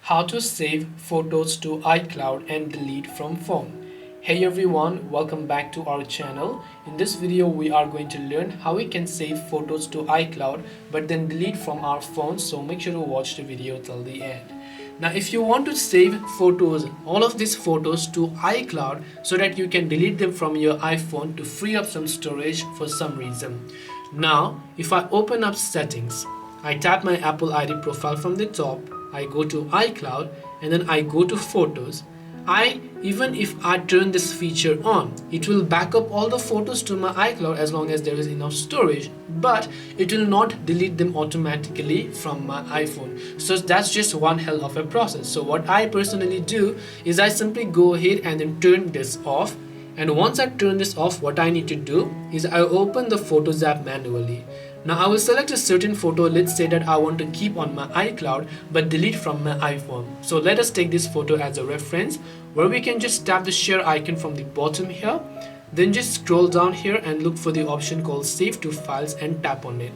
How to save photos to iCloud and delete from phone. Hey everyone, welcome back to our channel. In this video we are going to learn how we can save photos to iCloud but then delete from our phone, so make sure to watch the video till the end. Now if you want to save photos, all of these photos to iCloud so that you can delete them from your iPhone to free up some storage for some reason. Now if I open up settings, I tap my Apple ID profile from the top, I go to iCloud and then I go to photos. Even if I turn this feature on, it will back up all the photos to my iCloud as long as there is enough storage, but it will not delete them automatically from my iPhone. So that's just one hell of a process. So what I personally do is I simply go ahead and then turn this off. And once I turn this off, what I need to do is I open the Photos app manually. Now I will select a certain photo, let's say that I want to keep on my iCloud but delete from my iPhone. So let us take this photo as a reference, where we can just tap the share icon from the bottom here. Then just scroll down here and look for the option called Save to Files and tap on it.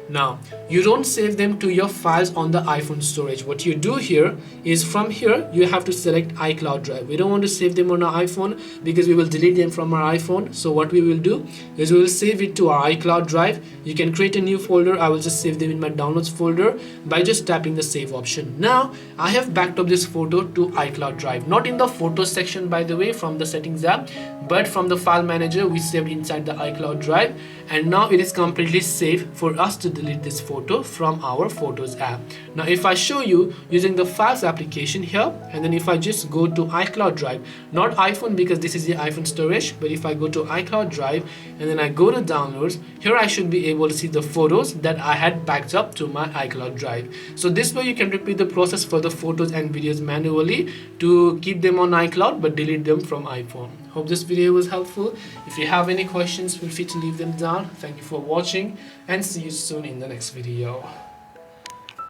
Now, you don't save them to your files on the iPhone storage. What you do here is from here, you have to select iCloud Drive. We don't want to save them on our iPhone because we will delete them from our iPhone. So what we will do is we will save it to our iCloud Drive. You can create a new folder. I will just save them in my downloads folder by just tapping the save option. Now, I have backed up this photo to iCloud Drive. Not in the photos section, by the way, from the settings app, but from the file manager we saved inside the iCloud Drive. And now it is completely safe for us to delete this photo from our Photos app. Now if I show you using the Files application here, and then if I just go to iCloud Drive, not iPhone because this is the iPhone storage, but if I go to iCloud Drive and then I go to downloads, here I should be able to see the photos that I had backed up to my iCloud Drive. So this way you can repeat the process for the photos and videos manually to keep them on iCloud but delete them from iPhone. Hope this video was helpful. If you have any questions, feel free to leave them down. Thank you for watching and see you soon in the next video.